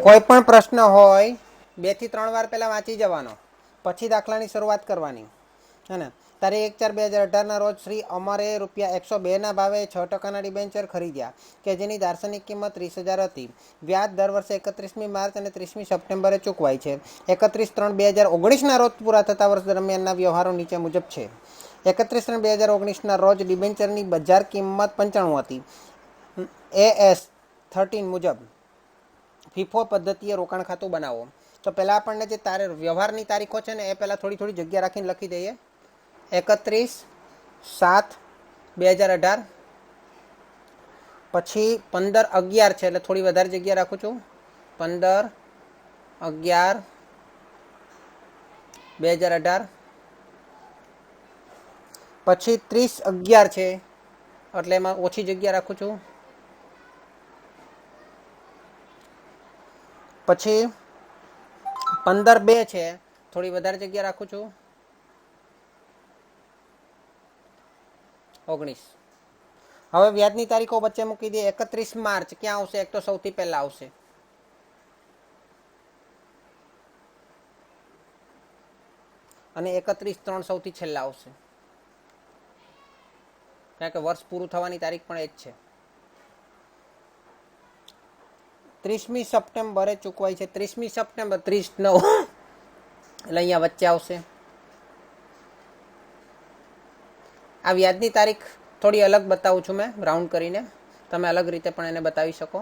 કોઈ પણ પ્રશ્ન હોય 2 થી 3 વાર પહેલા વાંચી જવાનો, પછી દાખલાની શરૂઆત કરવાની હે ને। તારીખ 1/4/2018 રોજ શ્રી અમરે ₹102 ભાવે 6% ડિબેન્ચર ખરીદ્યા કે જેની દાર્શનિક કિંમત 30,000 હતી। વ્યાજ દર વર્ષે 31મી માર્ચ અને 30મી સપ્ટેમ્બરે ચૂકવાય છે। 31/3/2019 રોજ પૂરા થતા વર્ષ દરમિયાનના વ્યવહારો નીચે મુજબ છે। 31/3/2019 રોજ ડિબેન્ચરની બજાર કિંમત 95 હતી। AS 13 મુજબ ફીફો પદ્ધતિએ રોકાણ ખાતું બનાવો। તો પહેલાં આપણને જે વ્યવહારની તારીખો છે ને એ પહેલાં થોડી જગ્યા રાખીને લખી દઈએ। 31/7/2018 પછી 15/11 છે એટલે થોડી વધારે જગ્યા રાખું છું, 15/11/2018 પછી 30/11 છે એટલે એમાં ઓછી જગ્યા રાખું છું, પછી 15/2 છે થોડી વધારે જગ્યા રાખું છું, 19। હવે વ્યાજની તારીખો વચ્ચે મૂકી દઈએ। 31 માર્ચ ક્યાં આવશે? એક તો સૌથી પહેલા આવશે, અને 31/3 સૌથી છેલ્લા આવશે, કારણ કે વર્ષ પૂરું થવાની તારીખ પણ એ જ છે। 30મી સપ્ટેમ્બરે ચૂકવાય છે, 30મી સપ્ટેમ્બર 30/9 એટલે અહીંયા વચ્ચે આવશે। આ વ્યાજની તારીખ થોડી અલગ બતાવું છું મેં રાઉન્ડ કરીને, તમે અલગ રીતે પણ એને બતાવી શકો।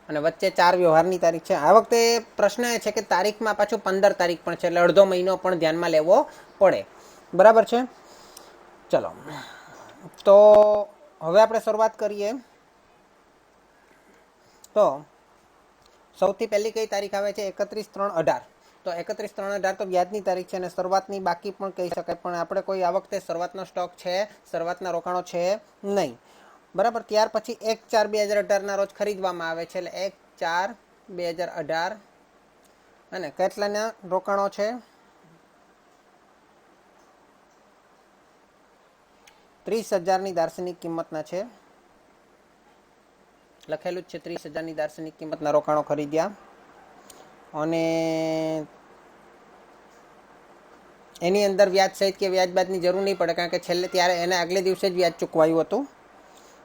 અને વચ્ચે 4 વ્યવહારની તારીખ છે। આ વખતે પ્રશ્ન એ છે કે તારીખમાં પાછું 15 તારીખ પણ છે એટલે અડધો મહિનો પણ ધ્યાનમાં લેવો પડે, બરાબર છે। ચલો તો હવે આપણે શરૂઆત કરીએ। તો સૌથી પહેલી કઈ તારીખ આવે છે? 31/3/18। તો 31/3/18 તો વ્યાજની તારીખ છે અને શરૂઆતની બાકી પણ કહી શકાય, પણ આપણે કોઈ આ વખતે શરૂઆતનો સ્ટોક છે, શરૂઆતના રોકાણો છે નહીં, બરાબર। ત્યાર પછી 1/4/2018 રોજ ખરીદવામાં આવે છે એટલે 1/4/2018 અને કેટલાના રોકાણો છે? 30,000ની દાર્શનિક કિંમતના છે, લખેલું જ છે 30,000ની દાર્શનિક કિંમતના રોકાણો ખરીદ્યા। અને એની અંદર વ્યાજ સહિત કે વ્યાજ બાદની જરૂર નહીં પડે, કારણ કે છેલ્લે ત્યારે એને આગલે દિવસે જ વ્યાજ ચૂકવાયું હતું,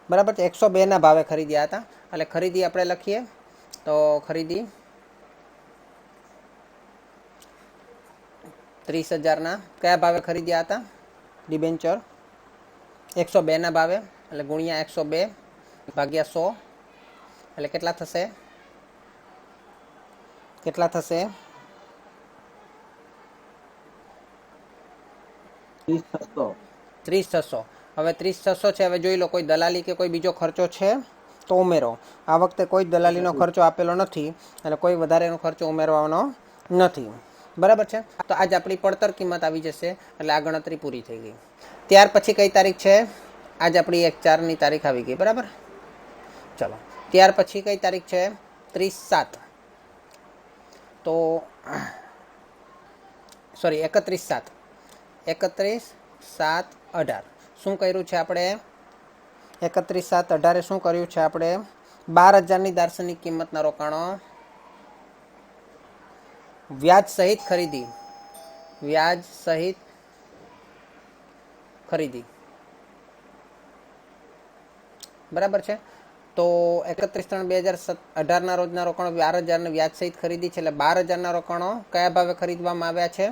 બરાબર છે। 102ના ભાવે ખરીદ્યા હતા એટલે ખરીદી આપણે લખીએ તો ખરીદી 30,000ના કયા ભાવે ખરીદ્યા હતા? ડિબેન્ચર 102ના ભાવે એટલે ગુણ્યા 102 ભાગ્યા 100 એટલે કેટલા થશે? 30,600। હવે 30,600 છે, હવે જોઈ લો કોઈ દલાલી કે કોઈ બીજો ખર્ચો છે તો ઉમેરો। આ વખતે કોઈ દલાલીનો ખર્ચો આપેલો નથી એટલે કોઈ વધારેનો ખર્ચો ઉમેરવાનો નથી, બરાબર છે। તો આજ આપણી પડતર કિંમત આવી જશે એટલે આ ગણતરી પૂરી થઈ ગઈ। ત્યાર પછી કઈ તારીખ છે? આજ આપણી 1/4ની તારીખ આવી ગઈ, બરાબર। ચલો ત્યાર પછી કઈ તારીખ છે? 30/7 તો સોરી 31/7 31/7/18 શું કર્યું છે આપણે? 31/7/18 શું કર્યું છે આપણે? 12,000ની દાર્શનિક કિંમતના રોકાણો વ્યાજ સહિત ખરીદી, વ્યાજ સહિત ખરીદી, બરાબર છે। તો 31/3/2018ના રોજના રોકાણો 12,000 વ્યાજ સહિત ખરીદી છે એટલે 12,000ના રોકાણો કયા ભાવે ખરીદવામાં આવ્યા છે?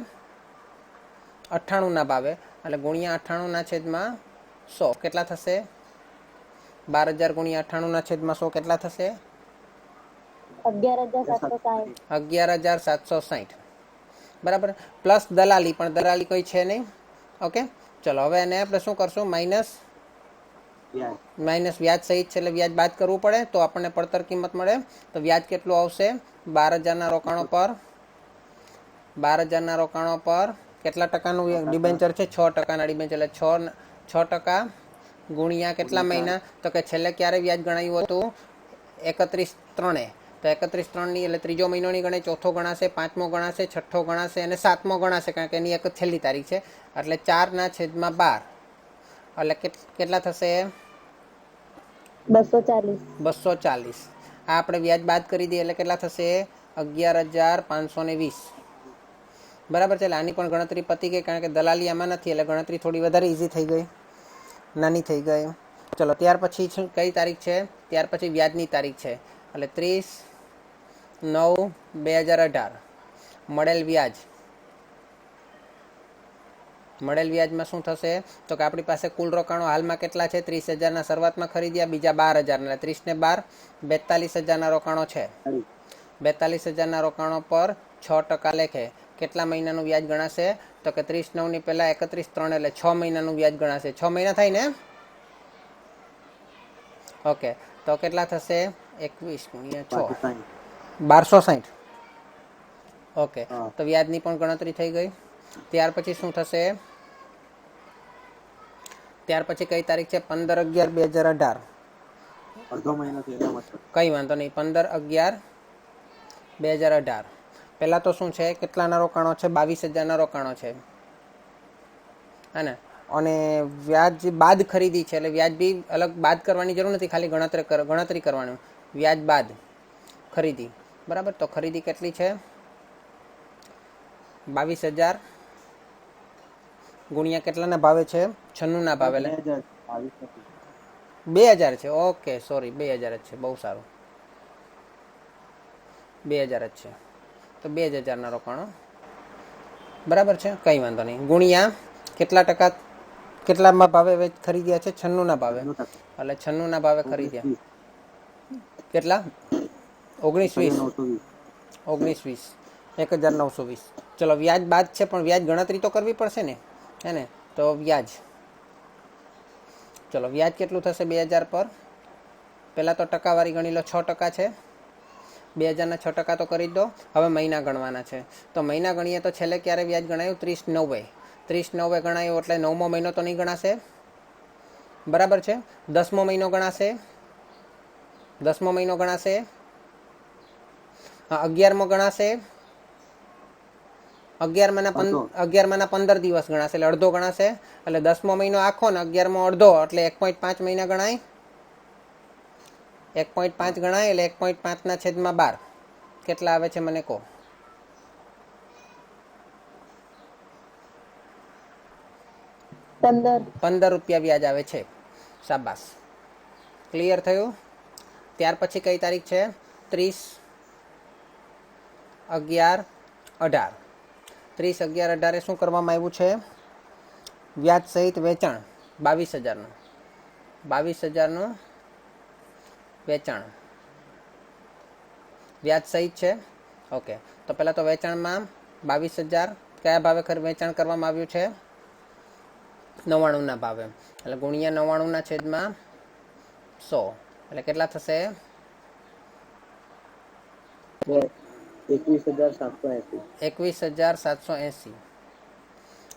98ના ભાવે એટલે ગુણ્યા 98/100 કેટલા થશે? 12,000 ગુણ્યા 98/100 કેટલા થશે? 11,760, બરાબર। પ્લસ દલાલી, પણ દલાલી કોઈ છે નહીં, ઓકે। ચલો હવે એને આપણે શું કરશું? માઇનસ વ્યાજ સહિત છે એટલે વ્યાજ બાદ કરવું પડે તો આપણને પડતર કિંમત મળે। તો વ્યાજ કેટલું આવશે? 12,000ના રોકાણો પર 12,000ના રોકાણો પર કેટલા ટકાનું ડિબેન્ચર છે? 6%ના ડિબેન્ચર એટલે 6% ગુણ્યા કેટલા મહિના? તો કે છેલ્લે ક્યારે વ્યાજ ગણાયું હતું? 31/3 તો 31/3ની એટલે ત્રીજો મહિનો નહીં ગણે, ચોથો ગણાશે, પાંચમો ગણાશે, છઠ્ઠો ગણાશે અને સાતમો ગણાશે, કારણ કે એની એક છેલ્લી તારીખ છે એટલે 4/12 એટલે કેટલા થશે? 240. 240. આ આપણે વ્યાજ બાદ કરી દઈએ એટલે કેટલા થશે? 11,520. બરાબર છે. એટલે આની પણ ગણતરી પતી ગઈ, કારણ કે દલાલી આમાં નથી એટલે ગણતરી થોડી વધારે ઇઝી થઈ ગઈ, નાની થઈ ગઈ. ચલો ત્યાર પછી કઈ તારીખ છે? ત્યાર પછી વ્યાજની તારીખ છે. એટલે 30/9/2018 મળેલ વ્યાજ. મળેલ વ્યાજમાં શું થશે? તો કે આપણી પાસે કુલ રોકાણો હાલમાં કેટલા છે? 30,000ના શરૂઆતમાં ખરીદ્યા, બીજા 12,000, 30 ને 12 42,000ના રોકાણો છે. 42,000ના રોકાણો પર 6% લેખે કેટલા મહિનાનું વ્યાજ ગણાશે? તો કે 30/9 ની પહેલા 31/3 એટલે 6 મહિનાનું વ્યાજ ગણાશે. 6 મહિના થાય ને? ઓકે, તો કેટલા થશે? 21 × 6 1260. ઓકે, તો વ્યાજની પણ ગણતરી થઈ ગઈ. ત્યાર પછી શું થશે? ત્યાર પછી કઈ તારીખ છે? 15/11/2018. અડધો મહિનો થયો. કઈ વાંધો નહીં. 15/11/2018. પહેલા તો શું છે? કેટલાના રોકાણો છે? 22,000ના રોકાણો છે. હે ને? અને વ્યાજ બાદ ખરીદી છે એટલે વ્યાજ બી અલગ બાદ કરવાની જરૂર નથી, ખાલી ગણતરી કરવાની. વ્યાજ બાદ ખરીદી. બરાબર, તો ખરીદી કેટલી છે? 22,000 ગુણ્યા કેટલાના ભાવે છે? 96ના ભાવે. 2000 છે. ઓકે, સોરી, 2000 જ છે. બહુ સારું, 2000 જ છે. તો 2000ના રોકાણો. બરાબર છે, કંઈ વાંધો નહીં. ગુણ્યા કેટલા ટકા, કેટલામાં ભાવે ખરીદ્યા છે? 96ના ભાવે. એટલે 96ના ભાવે ખરીદ્યા. કેટલા? 1920. 1920. 1,920. ચલો વ્યાજ બાદ છે, પણ વ્યાજ ગણતરી તો કરવી પડશે ને, હે ને? તો વ્યાજ, ચલો વ્યાજ કેટલું થશે 2000 પર? પહેલાં તો ટકાવારી ગણી લો. 6% છે. 2000ના 6% તો કરી જ દો. હવે મહિના ગણવાના છે. તો મહિના ગણીએ તો છેલ્લે ક્યારે વ્યાજ ગણાયું? 30/9. 30/9 ગણાયું એટલે 9મો મહિનો તો નહીં ગણાશે. બરાબર છે. 10મો મહિનો ગણાશે. 10મો મહિનો ગણાશે. 11મો ગણાશે. 11માના 15 દિવસ ગણાશે એટલે અડધો ગણાશે. એટલે 10મો મહિનો આખો ને 11મો અડધો એટલે 1.5 મહિના ગણાય. 1.5 ગણાય એટલે 1.5/12 કેટલા આવે છે મને કહો? 15 રૂપિયા વ્યાજ આવે છે. શાબાશ, ક્લિયર થયું? ત્યાર પછી કઈ તારીખ છે? 30/11/18. 30/11/18 શું કરવામાં આવ્યું છે? વ્યાજ સહિત વેચાણ 22,000નું. 22,000નું વેચાણ વ્યાજ સહિત છે. ઓકે, તો પહેલાં તો વેચાણમાં 22,000 કયા ભાવે વેચાણ કરવામાં આવ્યું છે? 99ના ભાવે. એટલે ગુણ્યા 99/100 એટલે કેટલા થશે? 21,780.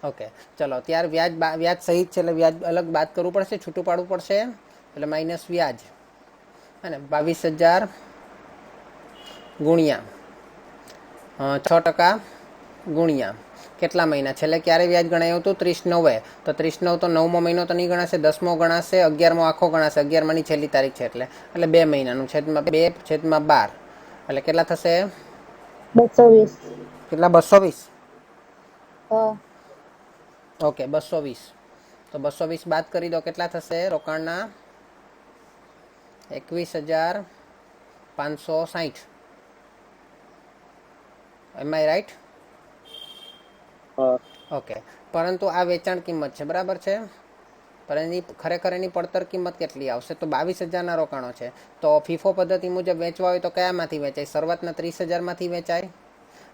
ઓકે, ચલો ત્યાર વ્યાજ સહિત છે એટલે વ્યાજ અલગ બાદ કરવું પડશે, છૂટું પાડવું પડશે. એટલે માઇનસ વ્યાજ, અને 22,000 ગુણ્યા 6% ગુણ્યા કેટલા મહિના? છેલ્લે ક્યારે વ્યાજ ગણાયું હતું? 30/9. તો 30/9 તો 9મો મહિનો તો નહીં ગણાશે, 10મો ગણાશે, 11મો આખો ગણાશે. 11માની છેલ્લી તારીખ છે એટલે 2 મહિનાનું છેદમાં 2/12 એટલે કેટલા થશે? 220. કેટલા? 220. હા. ઓકે, 220. તો 220 બાદ કરી દો. કેટલા થશે રોકાણના? 21,560. એમ આઈ રાઈટ? ઓકે, પરંતુ આ વેચાણ કિંમત છે, બરાબર છે? પણ ખરેખર એની પડતર કિંમત કેટલી આવશે? તો 22,000ના રોકાણો છે. તો ફીફો પદ્ધતિ મુજબ વેચવા હોય તો કયામાંથી વેચાય? શરૂઆતના 30,000માંથી વેચાય,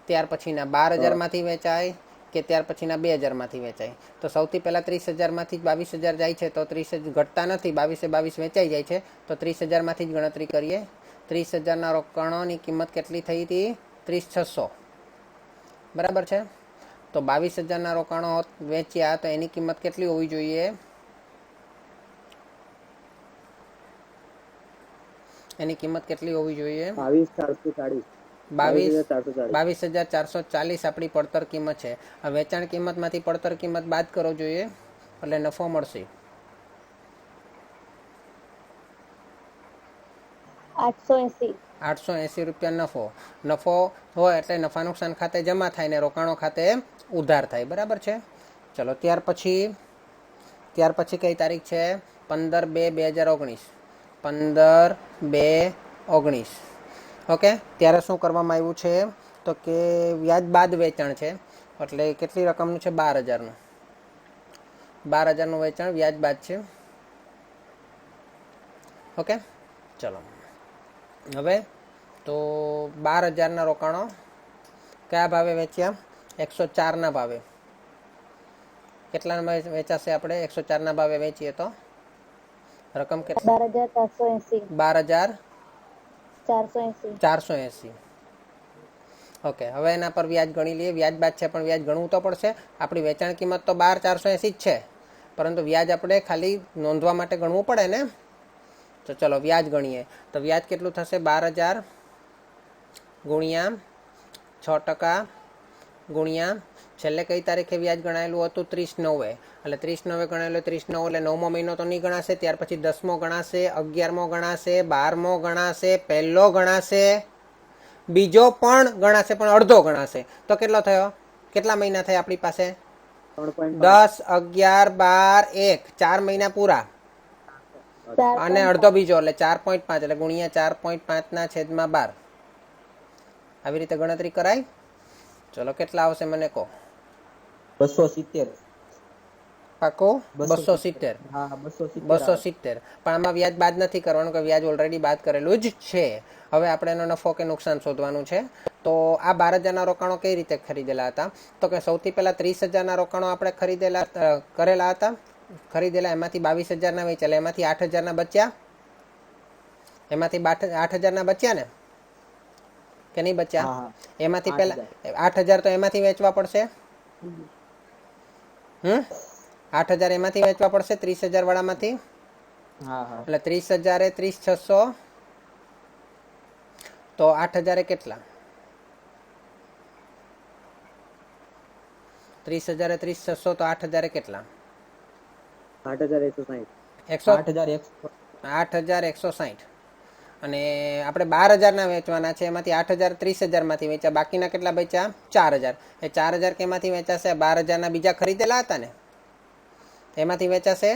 ત્યાર પછીના 12,000માંથી વેચાય, કે ત્યાર પછીના 2,000માંથી વેચાય? તો સૌથી પહેલાં 30,000માંથી 22,000 જાય છે, તો 30 ઘટતા નથી, 22 વેચાઈ જાય છે. તો 30,000માંથી જ ગણતરી કરીએ. 30,000ના રોકાણોની કિંમત કેટલી થઈ હતી? 30,600. બરાબર છે. તો 22,000ના રોકાણો વેચ્યા તો એની કિંમત કેટલી હોવી જોઈએ? એની કિંમત કેટલી હોવી જોઈએ? 22,440 આપણી પડતર કિંમત છે. આ વેચાણ કિંમતમાંથી પડતર કિંમત બાદ કરવો જોઈએ એટલે નફો મળશે. 880. 880 રૂપિયા નફો. નફો હોય એટલે નફા નુકસાન ખાતે જમા થાય ને રોકાણો ખાતે ઉધાર થાય. બરાબર છે. ચલો ત્યાર પછી કઈ તારીખ છે? 15/2/2019. 15/2/19. ઓકે. ત્યારે શું કરવામાં આવ્યું છે? તો કે વ્યાજ બાદ વેચાણ છે. એટલે કેટલી રકમનું છે? 12,000નું. 12,000નું વેચાણ વ્યાજ બાદ છે. ઓકે. ચલો હવે તો 12,000ના રોકાણો કયા ભાવે વેચ્યા? 104ના ભાવે. કેટલાના વેચાશે? આપણે 104ના ભાવે વેચીએ તો રકમ કેટલી? 12,480. 480. 12,480. ઓકે. હવે એના પર વ્યાજ ગણી લઈએ. વ્યાજ બાદ છે પણ વ્યાજ ગણવું તો પડશે. આપણી વેચાણ કિંમત તો 12,480 જ છે, પરંતુ વ્યાજ આપણે ખાલી નોંધવા માટે ગણવું પડે ને. તો ચલો વ્યાજ ગણીએ. તો વ્યાજ કેટલું થશે? 12,000 ગુણ્યા 6% ગુણ્યા છેલ્લે કઈ તારીખે વ્યાજ ગણાયેલું હતું? 30/9. એટલે 30/9 ગણાયેલું. 30/9 એટલે 9મો મહિનો તો નહીં ગણાશે. ત્યાર પછી 10મો ગણાશે, 11મો ગણાશે, 12મો ગણાશે, પહેલો ગણાશે, બીજો પણ ગણાશે, પણ અડધો ગણાશે. તો કેટલો થયો? કેટલા મહિના થયા આપણી પાસે? 10, 11, 12, 1, 4 મહિના પૂરા. અને અડધો બીજો એટલે 4.5. એટલે ગુણ્યા 4.5/12. આવી રીતે ગણતરી કરાય. ચલો કેટલા આવશે મને કહો? 270. પાકો? 270. હા 270. 270. પણ આમાં વ્યાજ બાદ નથી કરવાનું, કે વ્યાજ ઓલરેડી બાદ કરેલું જ છે. હવે આપણે એનો નફો કે નુકસાન શોધવાનું છે. તો આ 12,000ના રોકાણો કઈ રીતે ખરીદેલા હતા? તો કે સૌથી પહેલા 30,000ના રોકાણો આપણે કરેલા હતા. એમાંથી 22,000ના વેચેલા. એમાંથી 8,000ના બચ્યા. એમાંથી 8,000ના બચ્યા ને, કે નહીં બચ્યા? એમાંથી પહેલા 8,000 તો એમાંથી વેચવા પડશે. 8,000 એમાંથી વેચવા પડશે 30,000 વાળામાંથી. એટલે 30,000 એ 30,600. તો 8,000 એ કેટલા? 30,000 એ 30,600. તો 8,000 એ કેટલા? 8,160. અને આપણે 12,000ના વેચવાના છે. એમાંથી 8,000 30,000માંથી વેચ્યા. બાકીના કેટલા બચ્યા? 4,000. એ 4,000 કેમાંથી વેચાશે? 12,000ના બીજા ખરીદેલા હતા ને, એમાંથી વેચાશે.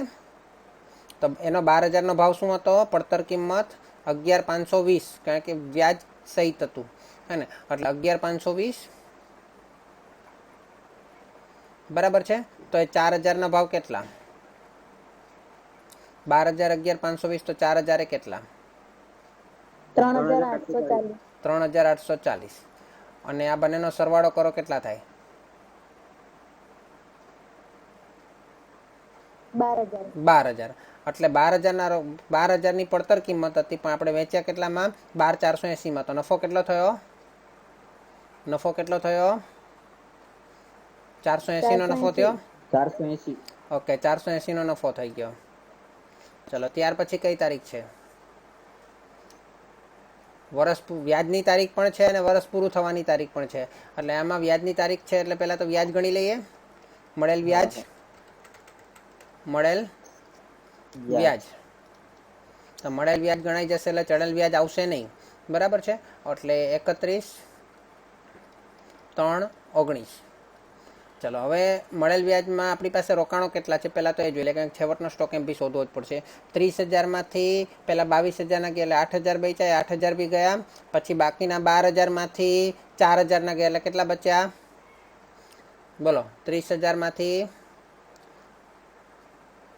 તો એનો 12,000નો ભાવ શું હતો? પડતર કિંમત 11,520, કારણ કે વ્યાજ સહિત હતું, હે ને. એટલે 11,520. બરાબર છે. તો એ 4,000ના ભાવ કેટલા? 12,000 11,520. તો 4,000 એ કેટલા? 3,840. 3,840. અને આ બંનેનો સરવાળો કરો, કેટલા થાય? 12,000. એટલે 12,000ની પડતર કિંમત હતી, પણ આપણે વેચ્યા કેટલામાં? 12,480માં. તો નફો કેટલો થયો? 480નો નફો થયો. 480. ઓકે. 480નો નફો થઈ ગયો. ચલો ત્યાર પછી કઈ તારીખ છે? વ્યાજની તારીખ પણ છે અને વર્ષ પૂરું થવાની તારીખ પણ છે. એટલે આમાં વ્યાજની તારીખ છે એટલે પહેલા તો વ્યાજ ગણી લઈએ. મળેલ વ્યાજ. તો મળેલ વ્યાજ ગણાઈ જશે એટલે ચડેલ વ્યાજ આવશે નહીં. બરાબર છે. એટલે 31/3/19. ચલો હવે મળેલ વ્યાજમાં આપણી પાસે રોકાણો કેટલા છે પહેલા તો એ જોઈ લે, કારણ કે છેવટનો સ્ટોક એમ બી શોધવો જ પડશે. 30,000માંથી પહેલા 22,000ના ગયા એટલે 8,000 બચ્યા. 8,000 બી ગયા. પછી બાકીના 12,000માંથી 4,000ના ગયા એટલે કેટલા બચ્યા? બોલો. 30,000માંથી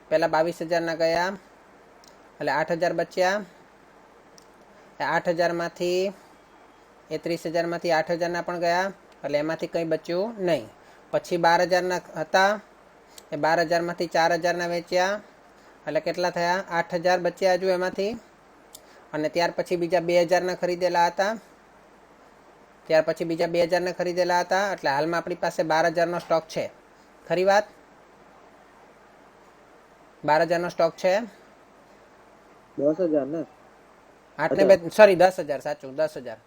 પહેલા 22,000ના ગયા એટલે 8,000 બચ્યા. 8,000માંથી એ 30,000માંથી 8,000ના પણ ગયા એટલે એમાંથી કંઈ બચ્યું નહીં. પછી 12,000ના હતા એ 12,000માંથી 4,000ના વેચ્યા એટલે કેટલા થયા? 8,000 બચ્યા હજુ એમાંથી. અને ત્યાર પછી બીજા 2,000ના ખરીદેલા હતા. એટલે હાલમાં આપણી પાસે 12,000નો સ્ટોક છે. ખરી વાત? 12,000નો સ્ટોક છે. 10,000 ને 10,000. સાચું, 10,000.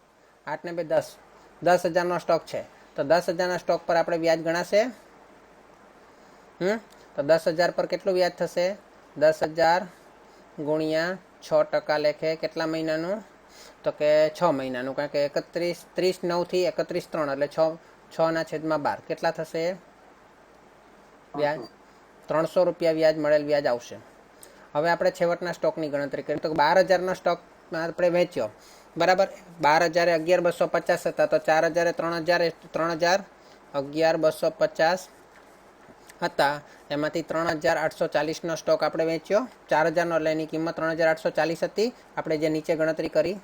8 ને 2 10. 10,000નો સ્ટોક છે. તો 10,000ના સ્ટોક પર આપણે વ્યાજ ગણાશે. તો 10,000 પર કેટલું વ્યાજ થશે? 10,000 ગુણ્યા 6% લેખે કેટલા મહિનાનું? તો કે 6 મહિનાનું, કારણ કે 30/9 થી 31/3 એટલે 6/12 કેટલા થશે વ્યાજ? 300 રૂપિયા વ્યાજ, મળેલ વ્યાજ આવશે. હવે આપણે છેવટના સ્ટોકની ગણતરી કરીએ તો 12,000નો સ્ટોક આપણે વેચ્યો, બરાબર. 12,000 11,250 હતા, તો 4,000 3,000 3,000 11,250 હતા. એમાંથી 3,840નો સ્ટોક આપણે વેચ્યો. 4,000નો, એટલે એની કિંમત 3,840 હતી, આપણે જે નીચે ગણતરી કરી,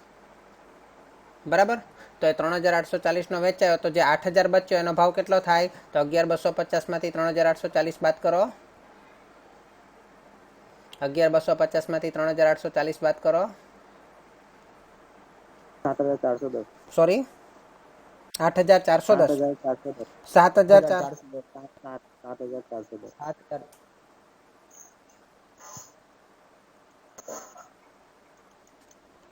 બરાબર. તો એ 3,840નો વેચાયો, તો જે 8,000 બચ્યો એનો ભાવ કેટલો થાય? તો 11,250માંથી 3,840 બાદ કરો. 11,250માંથી 3,840 બાદ કરો. 7,410. સોરી, 8,410. 7,410. 7,410.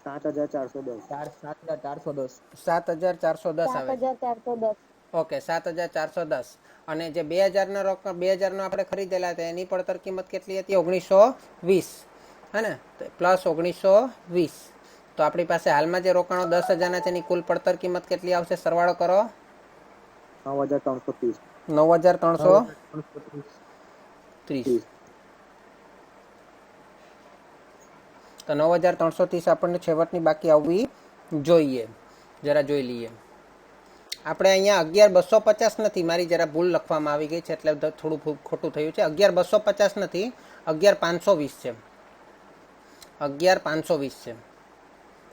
7,410. 7,410. 7,410 આવે. 7,410. ઓકે, 7,410. અને જે 2,000નો રોકડ 2,000નો આપણે ખરીદેલા હતા એની પડતર કિંમત કેટલી હતી? 1,920, હે ને? પ્લસ 1,920. તો આપણી પાસે હાલમાં જે રોકાણો 10,000ના છે એની કુલ પડતર કિંમત કેટલી આવશે? સરવાળો કરો. 9,330. 9,330. તો 9,330 આપણને છેવટની બાકી આવવી જોઈએ. જરા જોઈ લઈએ. આપણે અહીંયા 11,250 નથી, મારી જરા ભૂલ લખવામાં આવી ગઈ છે એટલે થોડું ખોટું થયું છે. 11,250 નથી, 11,520 છે. 11,520 છે,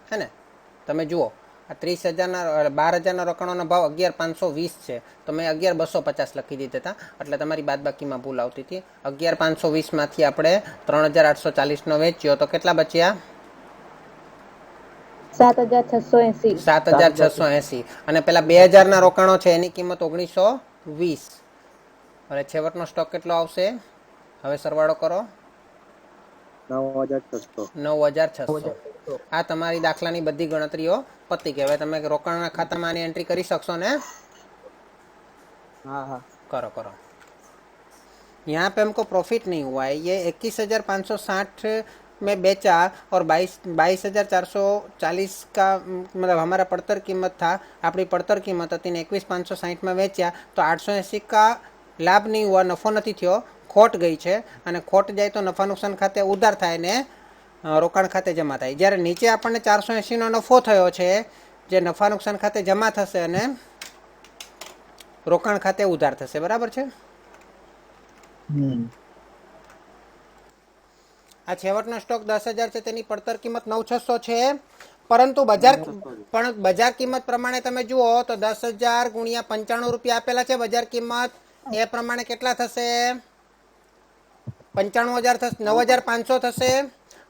હે ને? તમે જુઓ, આ 30,000ના 12,000ના રોકાણોનો ભાવ 11,520 છે, તો મેં 11,250 લખી દીધા હતા, એટલે તમારી બાદબાકીમાં ભૂલ આવતી હતી. 11,520માંથી આપણે 3,840નો વેચ્યો, તો કેટલા બચ્યા? 7,680. 7,680. અને પેલા 2,000ના રોકાણો છે એની કિંમત 1,920. અને છેવટનો સ્ટોક કેટલો આવશે? હવે સરવાળો કરો. 9,600. 9,600. આ તમારી દાખલાની બધી ગણતરીઓ પતી ગઈ. હવે તમે રોકાણના ખાતામાં આની એન્ટ્રી કરી શકશો ને? हाँ हाँ. करो करो. यहाँ पे हमको प्रॉफिट नहीं हुआ है. ये 21,560 में बेचा और 22,440 का मतलब हमारा पड़तर कीमत था. अपनी पड़तर कीमत थी ने 21,560 में वेचा तो 880 का लाभ नहीं हुआ, नफो नहीं थयो, खोट गई है. અને ખોટ જાય તો નફા નુકસાન ખાતે ઉધાર થાય ને રોકાણ ખાતે જમા થાય. જ્યારે નીચે આપણને 480નો નફો થયો છે, જે નફા નુકસાન ખાતે જમા થશે અને રોકાણ ખાતે ઉધાર થશે. બરાબર છે? આ છેવટનો સ્ટોક 10,000 છે, તેની પડતર કિંમત 9,600 છે, પરંતુ બજાર કિંમત પ્રમાણે તમે જુઓ તો 10,000 ગુણ્યા 95 રૂપિયા આપેલા છે બજાર કિંમત, એ પ્રમાણે કેટલા થશે? 95,000 થશે, 9,500 થશે.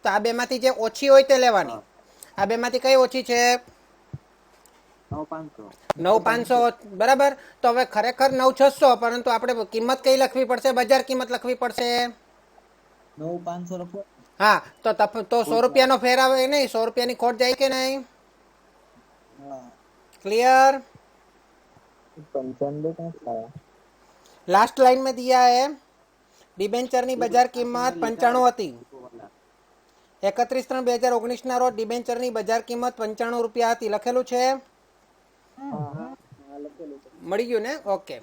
તો આ બેમાંથી જે ઓછી હોય તે લેવાની. આ બેમાંથી કઈ ઓછી છે? 9,500. બરાબર. તો હવે ખરેખર 9,600, પરંતુ આપણે કિંમત કઈ લખવી પડશે? બજાર કિંમત લખવી પડશે. 9,500 લખો. હા, તો 100 રૂપિયાનો ફેર આવે નહીં? 100 રૂપિયાની ખોટ જાય કે નહીં? क्लियर? 95 का था. लास्ट लाइन में दिया है डिबेंचर ની બજાર કિંમત 95 હતી. 31/3/2019 ના રોજ ડિબેન્ચર ની બજાર કિંમત 95 રૂપિયા હતી. લખેલું છે? મળી ગયું ને? ઓકે.